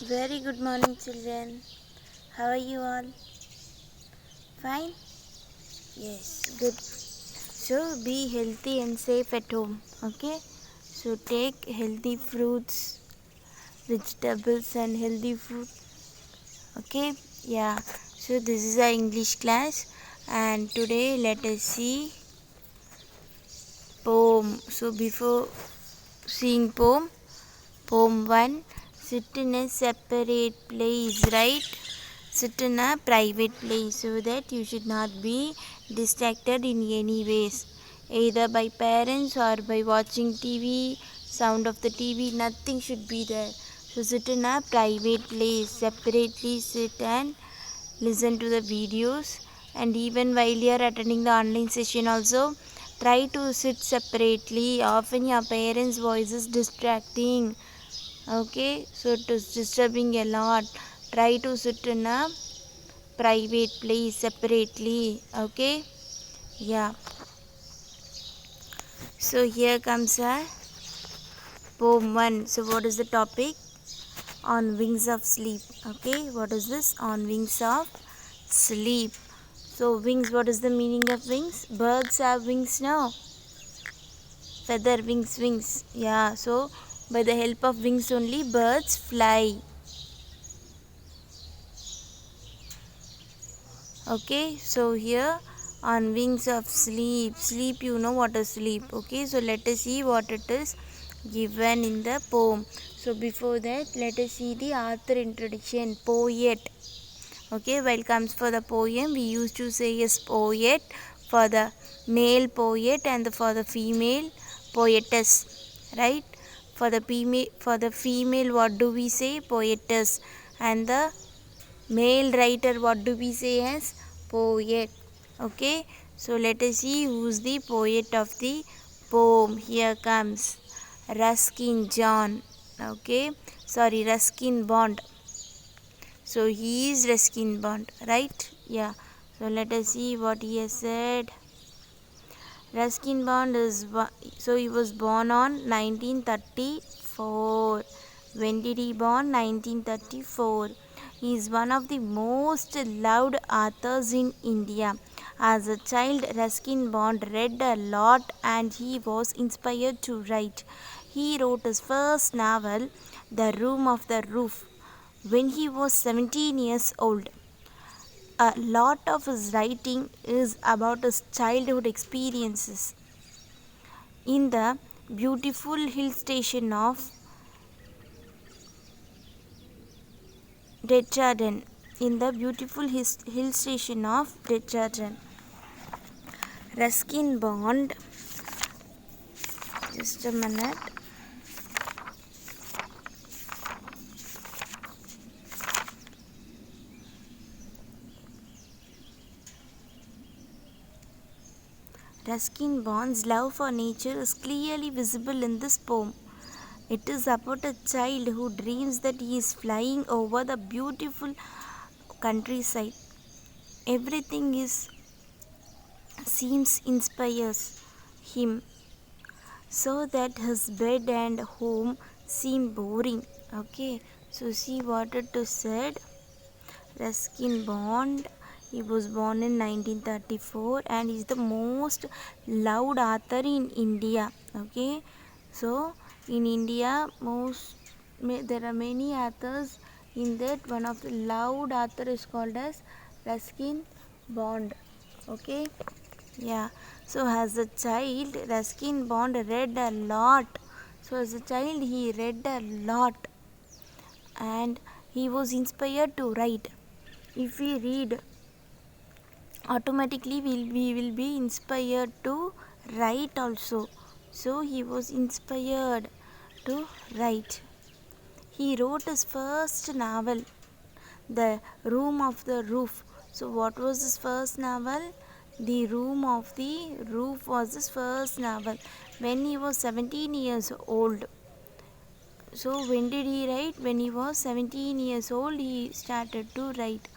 Very good morning, children. How are you all? Fine? Yes, good. So, be healthy and safe at home. Okay? So, take healthy fruits, vegetables, and healthy food. Okay? Yeah. So, this is our English class, and today let us see poem. So, before seeing poem 1, sit in a separate place, right? Sit in a private place so that you should not be distracted in any ways, either by parents or by watching TV, sound of the TV, nothing should be there. So sit in a private place, separately sit and listen to the videos, and even while you are attending the online session also try to sit separately. Often your parents' voice is distracting. Okay, so it is disturbing a lot. Try to sit in a private place separately. Okay, yeah. So here comes a poem 1. So what is the topic? On wings of sleep. Okay, what is this? On wings of sleep. So wings, what is the meaning of wings? Birds have wings now. Feather, wings. Yeah, so by the help of wings only birds fly. Okay, so here on wings of sleep, you know what is sleep. Okay, so let us see what it is given in the poem. So before that, let us see the author introduction. Poet. Okay, while comes for the poem, we used to say yes, poet for the male poet and for the female poetess, right? For the female, what do we say? Poetess. And the male writer, what do we say as? Poet. Okay, so let us see who's the poet of the poem. Here comes Ruskin John. Okay, sorry, Ruskin Bond. So he is Ruskin Bond, right? Yeah. So let us see what he has said. Ruskin Bond is so he was born on 1934. When did he born? 1934. He is one of the most loved authors in India. As a child, Ruskin Bond read a lot and he was inspired to write. He wrote his first novel, The Room of the Roof, when he was 17 years old. A lot of his writing is about his childhood experiences in the beautiful hill station of Dechaden. In the beautiful hill station of Dechaden, Ruskin Bond. Just a minute. Ruskin Bond's love for nature is clearly visible in this poem. It is about a child who dreams that he is flying over the beautiful countryside. Everything is seems inspires him, so that his bed and home seem boring. Okay, so see what it is said. Ruskin Bond, he was born in 1934 and is the most loved author in India. Okay, so in India, there are many authors. In that, one of the loved author is called as Ruskin Bond. Okay, yeah. So as a child, Ruskin Bond read a lot. So as a child, he read a lot and he was inspired to write. If we read, automatically we will be inspired to write also. So he was inspired to write. He wrote his first novel, The Room of the Roof. So what was his first novel? The Room of the Roof was his first novel when he was 17 years old. So when did he write? When he was 17 years old, he started to write.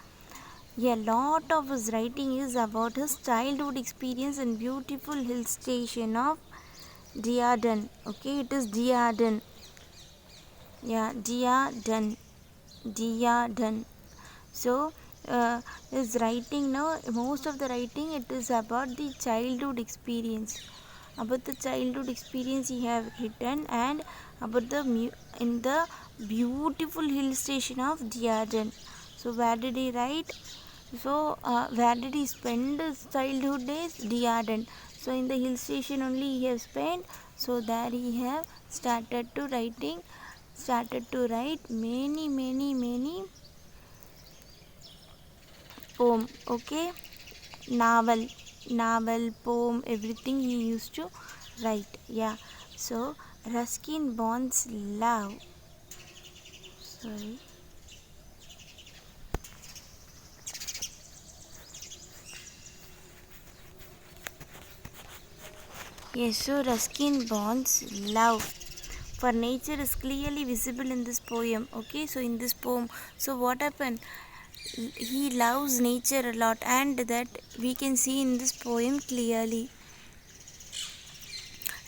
A lot of his writing is about his childhood experience in beautiful hill station of Dearden. Okay, it is Dearden. Yeah, Dearden. Diadem. So this writing now, most of the writing it is about the childhood experience. About the childhood experience he have written, and about the in the beautiful hill station of Diadem. So where did he write? So where did he spend his childhood days? Diadem. So in the hill station only he have spent. So there he have started to write many poem. Okay, novel, poem, everything he used to write. Yeah. So Ruskin Bond's love. Sorry. Yes, so Ruskin Bond's love for nature is clearly visible in this poem. Okay, so in this poem, so what happened? He loves nature a lot, and that we can see in this poem clearly.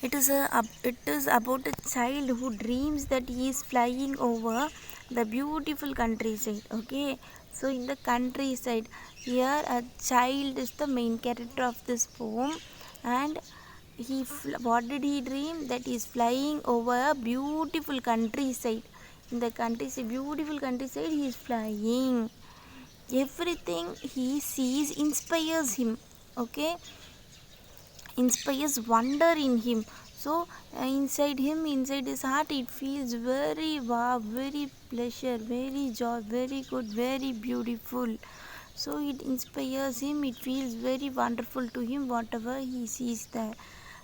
It is about a child who dreams that he is flying over the beautiful countryside. Okay, so in the countryside, here a child is the main character of this poem, and what did he dream? That he is flying over a beautiful countryside. In the countryside, beautiful countryside, he is flying. Everything he sees inspires him. Okay, inspires wonder in him. So inside his heart, it feels very wow, very pleasure, very joy, very good, very beautiful. So it inspires him, it feels very wonderful to him whatever he sees there.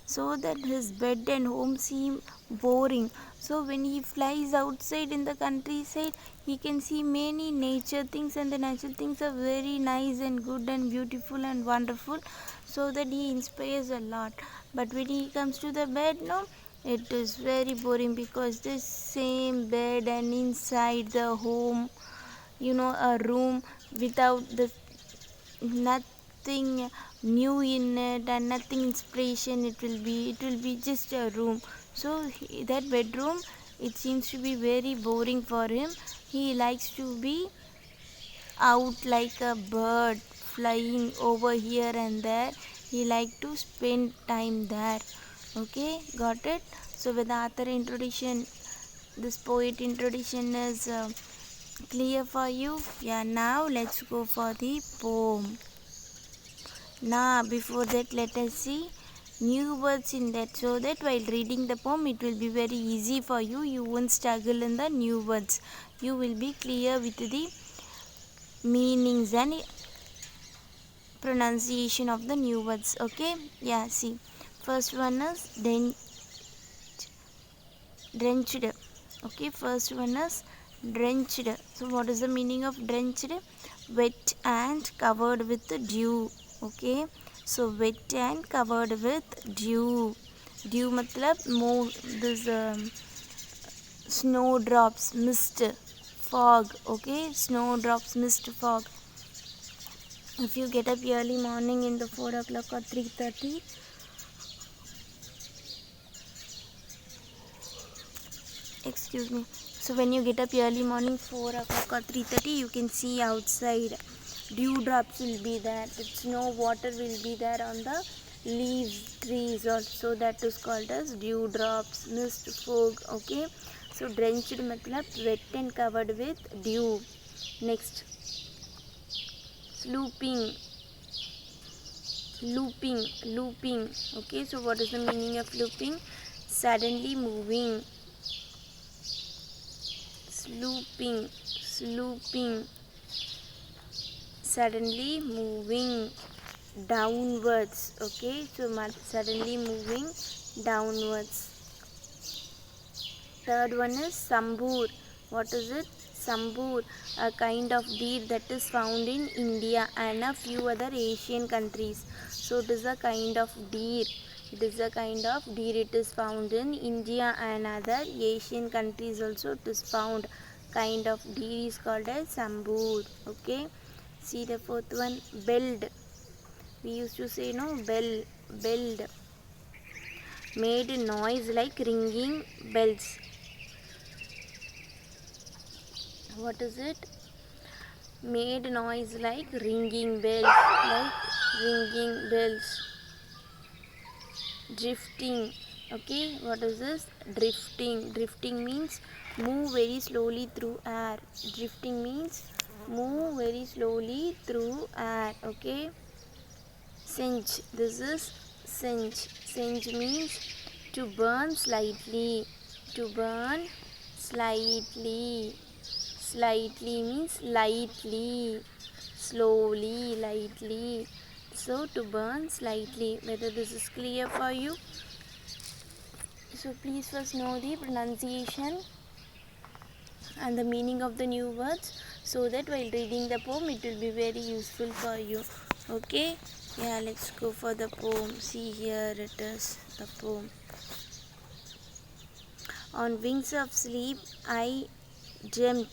So that his bed and home seem boring. So when he flies outside in the countryside, he can see many nature things, and the natural things are very nice and good and beautiful and wonderful. So that he inspires a lot. But when he comes to the bed, no, it is very boring, because this same bed and inside the home, a room without the nothing new in it and nothing inspiration, it will be just a room. So that bedroom, it seems to be very boring for him. He likes to be out like a bird, flying over here and there. He like to spend time there. Okay, got it. So with the author introduction, this poet introduction is clear for you. Yeah, now let's go for the poem. Now before that, let us see new words in that, so that while reading the poem it will be very easy for you. You won't struggle in the new words. You will be clear with the meanings and pronunciation of the new words. Okay, yeah, see, first one is drenched. Okay, first one is drenched. So what is the meaning of drenched? Wet and covered with dew. Okay, so wet and covered with dew. Dew matlab more this snowdrops, mist, fog. Okay, snowdrops, mist, fog. If you get up early morning in the 4 o'clock or 3:30, excuse me, so when you get up early morning 4 o'clock or 3:30, you can see outside dewdrops will be there, the snow water will be there on the leaves, trees also. That is called as dewdrops, mist, fog. Okay, so drenched matlab wet and covered with dew. Next, slooping, looping. Okay, so what is the meaning of looping? Suddenly moving. Slooping, suddenly moving downwards. Okay, so suddenly moving downwards. Third one is sambur. What is it? Sambur, a kind of deer that is found in India and a few other Asian countries. So it is a kind of deer. It is a kind of deer. It is found in India and other Asian countries also. It is found. Kind of deer is called as sambur. Okay. See the fourth one, belled. We used to say no, belled. Made noise like ringing bells. What is it? Made noise like ringing bells, like ringing bells. Drifting. Okay, what is this? Drifting. Drifting means move very slowly through air. Drifting means move very slowly through air. Okay. Singe. This is singe. Singe means to burn slightly. To burn slightly. Slightly means lightly. Slowly, lightly. So to burn slightly. Whether this is clear for you? So please first know the pronunciation and the meaning of the new words, so that while reading the poem it will be very useful for you. Okay, yeah, let's go for the poem. See, here it is, the poem. On wings of sleep dreamt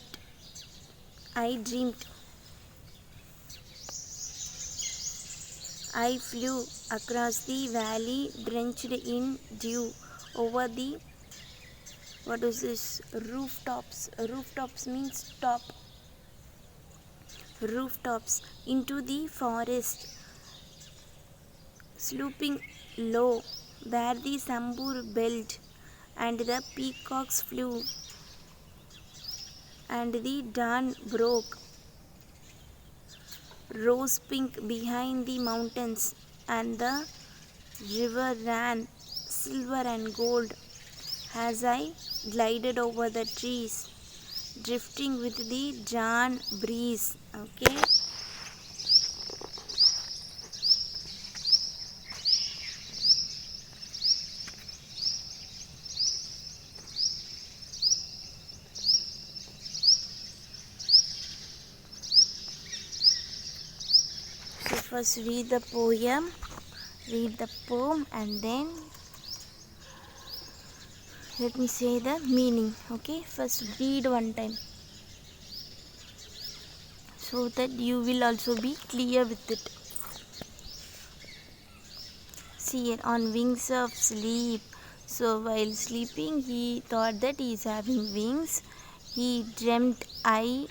I flew across the valley drenched in dew over the, what is this, rooftops. Rooftops means top. Rooftops, into the forest, sloping low, where the sambur built and the peacocks flew and the dawn broke, rose pink behind the mountains, and the river ran silver and gold as I glided over the trees, drifting with the dawn breeze. Okay. So first read the poem, and then let me say the meaning. Okay, first read one time, so that you will also be clear with it. See here, on wings of sleep. So while sleeping he thought that he is having wings. He dreamt. I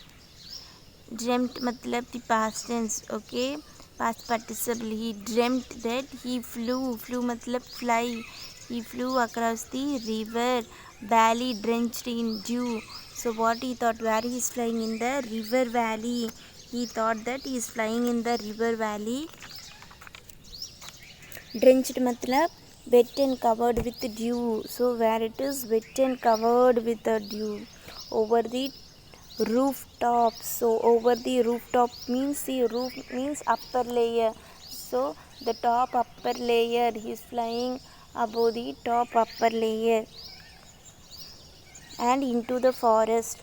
dreamt matlab the past tense. Okay, past participle. He dreamt that he flew matlab fly. He flew across the river valley drenched in dew. So what he thought, where he is flying? In the river valley. He thought that he is flying in the river valley. Drenched matlab wet and covered with dew. So where it is wet and covered with the dew, over the rooftop. So over the rooftop means, the roof means upper layer. So the top upper layer, he is flying above the top upper layer, and into the forest.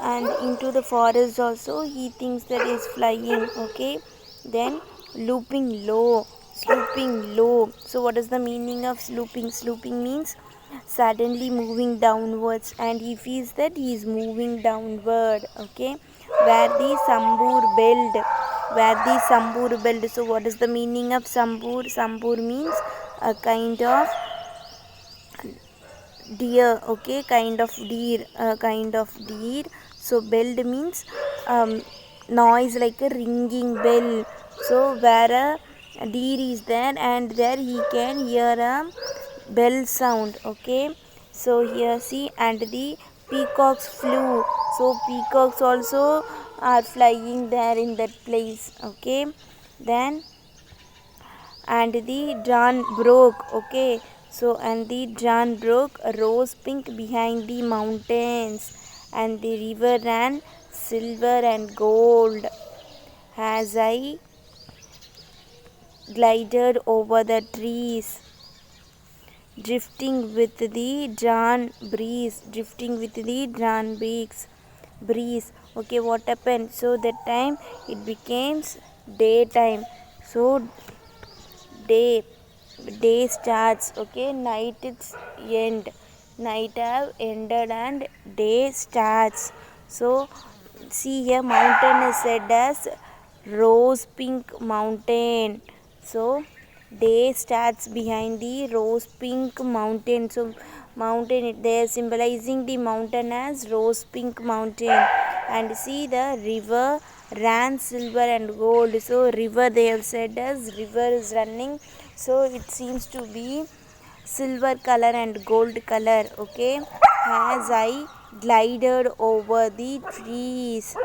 And into the forest also he thinks that he is flying. Okay, then looping low, swooping low. So what is the meaning of swooping? Swooping means suddenly moving downwards, and he feels that he is moving downward. Okay, where the sambur build, so what is the meaning of sambur? Sambur means a kind of deer. Okay, kind of deer. So belled means noise like a ringing bell. So where a deer is there, and there he can hear a bell sound. Okay, so here see, and the peacocks flew. So peacocks also are flying there in that place. Okay, then, and the dawn broke. Okay, so and the dawn broke, rose pink behind the mountains, and the river ran silver and gold as I glided over the trees, drifting with the dawn breeze. Okay, what happened? So that time it becomes daytime. So day starts. Okay, night it's night have ended and day starts. So see here, mountain is said as rose pink mountain. So Day starts behind the rose pink mountain. So mountain, they are symbolizing the mountain as rose pink mountain. And see the river ran silver and gold. So river, they have said as river is running. So it seems to be silver color and gold color. Okay, as I glided over the trees.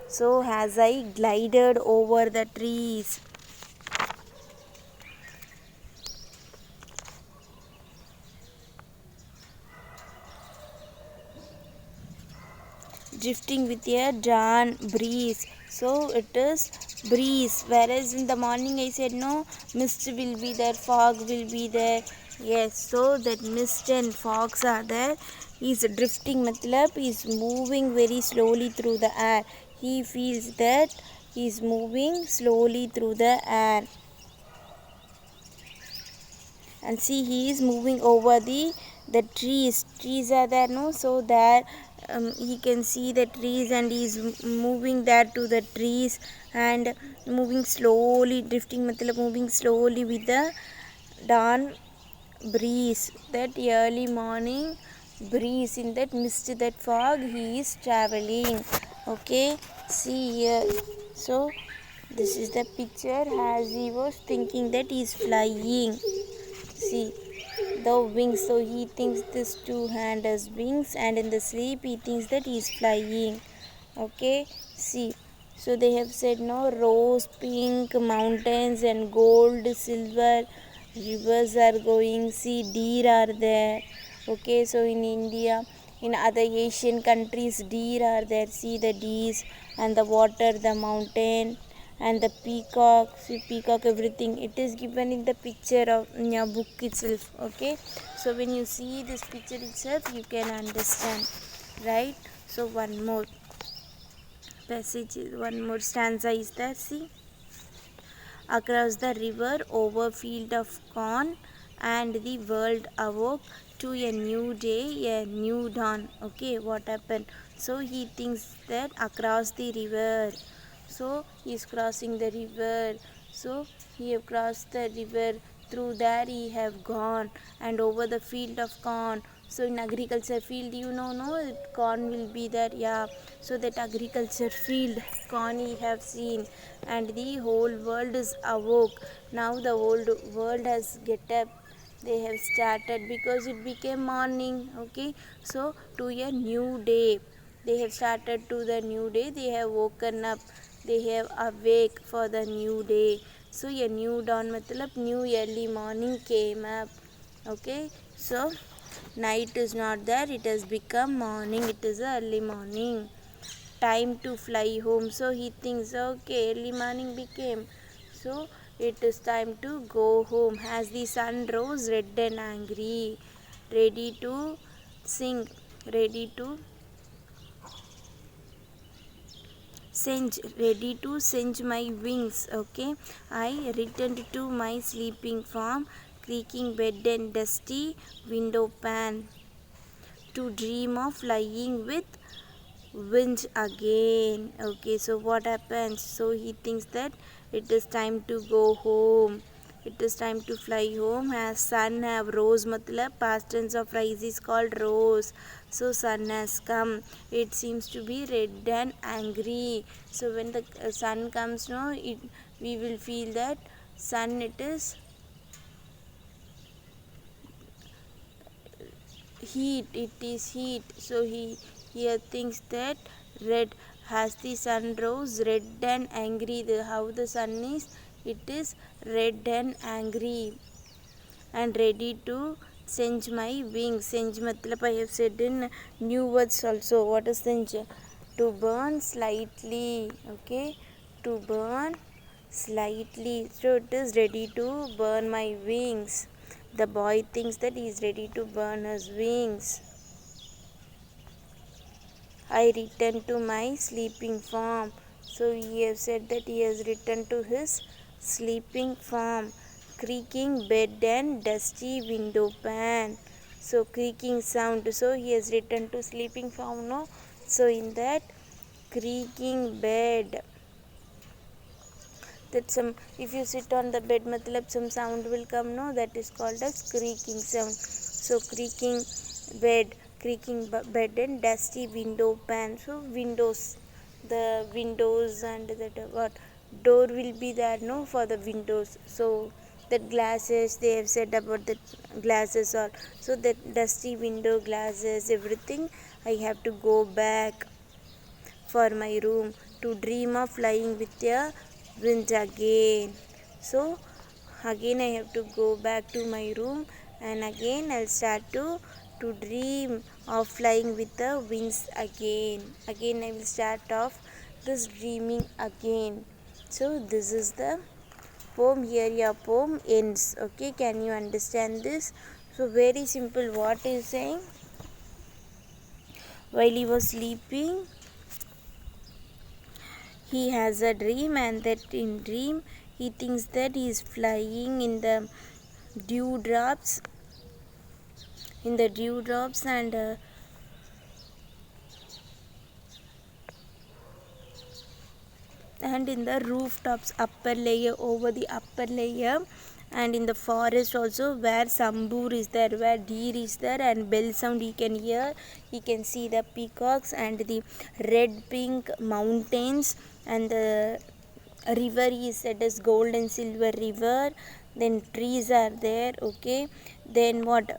So as I glided over the trees. Drifting with a dawn breeze. So it is breeze. Whereas in the morning I said no, mist will be there, fog will be there. Yes, so that mist and fogs are there. He's drifting, matlab he's moving very slowly through the air. He feels that he's moving slowly through the air. And see, he is moving over the trees are there, no, so there he can see the trees, and he is moving there to the trees, and moving slowly, drifting matlab moving slowly with the dawn breeze, that early morning breeze. In that mist, that fog, he is traveling. Okay, see here. So this is the picture as he was thinking that he is flying. See the wings, so he thinks this two hand has wings, and in the sleep he thinks that he is flying. Okay, see. So they have said no, rose pink mountains and gold silver rivers are going. See, deer are there. Okay, so in India, in other Asian countries, deer are there. See the deers and the water, the mountain, and the peacock. See peacock, everything it is given in the picture of in your book itself. Okay, so when you see this picture itself, you can understand, right? So one more passage, one more stanza is there. See, across the river over field of corn, and the world awoke to a new day, a new dawn. Okay, what happened? So he thinks that across the river, so he is crossing the river. So he have crossed the river, through there he have gone, and over the field of corn. So in agriculture field, you know, no, corn will be there. Yeah, so that agriculture field, corn he have seen, and the whole world is awoke. Now the whole world has get up, they have started, because it became morning. Okay, so to a new day, they have started to the new day, they have woken up, they have awake for the new day. So a new dawn matlab new early morning came up. Okay, so night is not there, it has become morning, it is early morning, time to fly home. So he thinks, okay, early morning became, so it is time to go home. As the sun rose red and angry, ready to sing, ready to singe, ready to singe my wings. Okay, I returned to my sleeping form, creaking bed and dusty window pane, to dream of flying with wings again. Okay, so what happens? So he thinks that it is time to go home, it is time to fly home. As sun have rose, matlab past tense of rise is called rose. So sun has come, it seems to be red and angry. So when the sun comes, no, it, we will feel that sun, it is heat, it is heat. So he here thinks that red, has the sun rose red and angry, the how the sun is, it is red and angry, and ready to singe my wings. Singe matlab I have said in new words also. What is singe? To burn slightly. Okay, to burn slightly. So it is ready to burn my wings. The boy thinks that he is ready to burn his wings. I return to my sleeping form. So he has said that he has returned to his sleeping form. Creaking bed and dusty window pane. So creaking sound. So he has returned to sleeping form. No. So in that creaking bed, that some, if you sit on the bed matlab some sound will come, no, that is called as creaking sound. So creaking bed, bed and dusty window pane. So windows, the windows and that what door will be there, no, for the windows. So that glasses, they have said about the glasses all. So that dusty window glasses, everything, I have to go back for my room to dream of flying with the wind again. So again I have to go back to my room, and again I'll start to dream of flying with the wings again. Again I will start off this dreaming again. So this is the poem. Here your poem ends. Okay, can you understand this? So very simple. What is saying? While he was sleeping, he has a dream, and that in dream he thinks that he is flying in the dewdrops, and in the rooftops, upper layer, over the upper layer, and in the forest also, where sambur is there, where deer is there, and bell sound he can hear. He can see the peacocks and the red pink mountains, and the river is said as gold and silver river. Then trees are there. Okay, then what,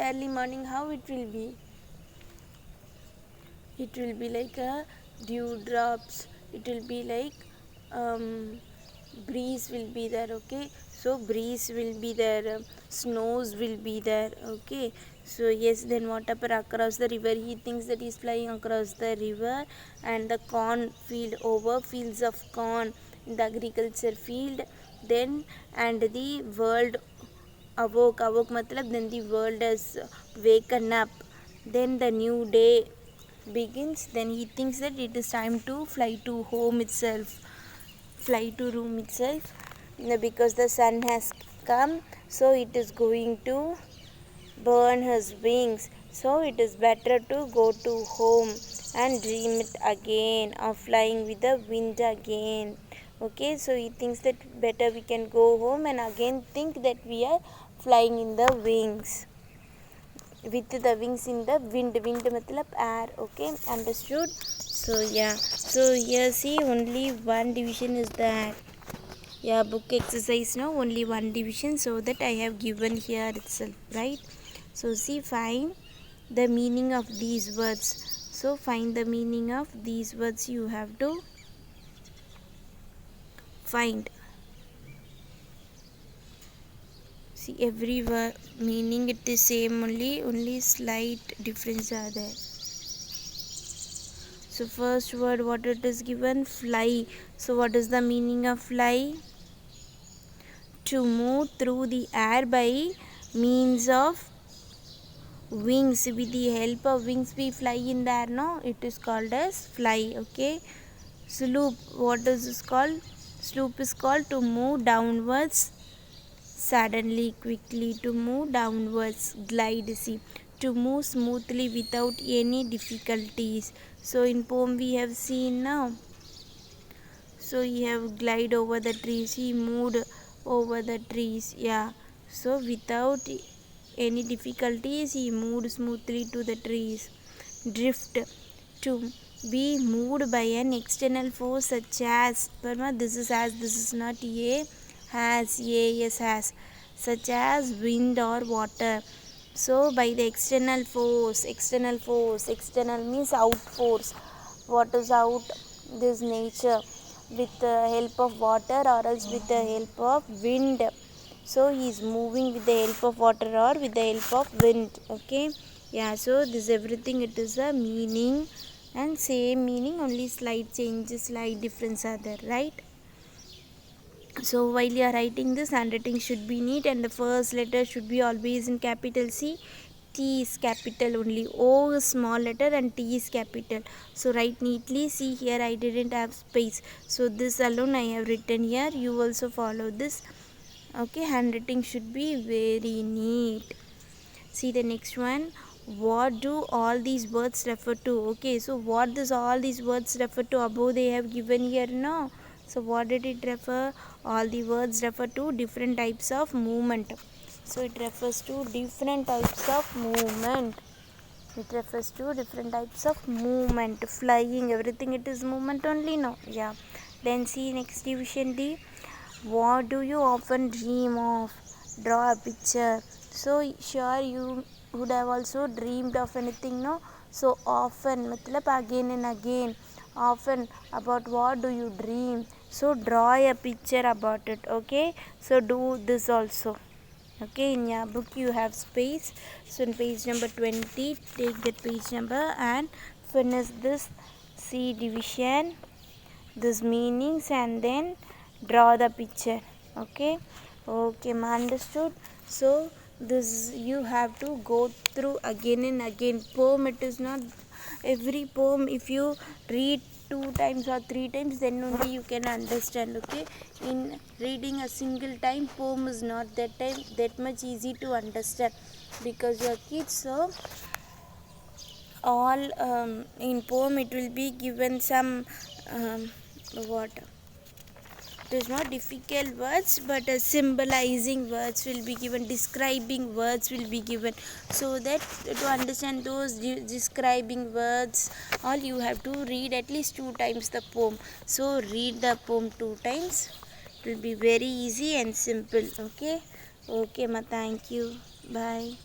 early morning, how it will be? It will be like a dewdrops. It will be like breeze will be there. Okay, so breeze will be there, snows will be there. Okay, so yes, then whatever across the river, he thinks that he's flying across the river, and the corn field, over fields of corn in the agriculture field. Then and the world awoke matlab, then the world has waken up, then the new day begins. Then he thinks that it is time to fly to home itself, fly to room itself, because the sun has come, so it is going to burn his wings. So it is better to go to home and dream it again of flying with the wind again. Okay, so he thinks that better we can go home and again think that we are flying in the wings, with the wings in the wind. Wind matlab air. Okay, understood? So yeah, so here see, only one division is there. Yeah, book exercise now, only one division, so that I have given here itself, right? So see, find the meaning of these words. So find the meaning of these words, you have to find. See, every word meaning it is same, only slight difference are there. So first word, what it is given? Fly. So what is the meaning of fly? To move through the air by means of wings. With the help of wings we fly in the air, no? It is called as fly. Okay. Sloop. What is this called? Sloop is called to move downwards suddenly, quickly. To move downwards. Glide. See, to move smoothly without any difficulties. So in poem we have seen now. So he have glide over the trees. He moved over the trees. Yeah. So without any difficulties, he moved smoothly to the trees. Drift. To be moved by an external force such as, Parma, this is as, this is not a, has, yes, has, such as wind or water. So by the external force, external means out force. What is out? This nature, with the help of water or else with the help of wind. So he is moving with the help of water or with the help of wind. Okay, yeah, so this everything, it is a meaning, and same meaning, only slight changes, slight difference are there, right? So while you are writing this, handwriting should be neat, and the first letter should be always in capital C. T is capital only, O is small letter, and T is capital. So write neatly. See here, I didn't have space, so this alone I have written here. You also follow this. Okay, handwriting should be very neat. See the next one. what do all these words refer to? Okay, so what does all these words refer to? Above they have given here, no? So what did it refer? All the words refer to different types of movement. So it refers to different types of movement. It refers to different types of movement. Flying, everything it is movement only, no? Yeah. Then see next division D. What do you often dream of? Draw a picture. So sure you would have also dreamed of anything, no? So often, matlab again and again. Often, about what do you dream? So draw a picture about it. Okay. So do this also. Okay, in your book you have space. So in page number 20, take that page number and finish this C division, this meanings, and then draw the picture. Okay, okay, ma, understood? So this you have to go through again and again. Poem, it is not every poem. If you read 2 times or 3 times, then only you can understand. Okay, in reading a single time, poem is not that much easy to understand because you are kids. So all in poem it will be given some what, it is not difficult words, but symbolizing words will be given, describing words will be given, so that to understand those describing words, all you have to read at least 2 times the poem. So read the poem 2 times. It will be very easy and simple. Okay, okay, ma, thank you. Bye.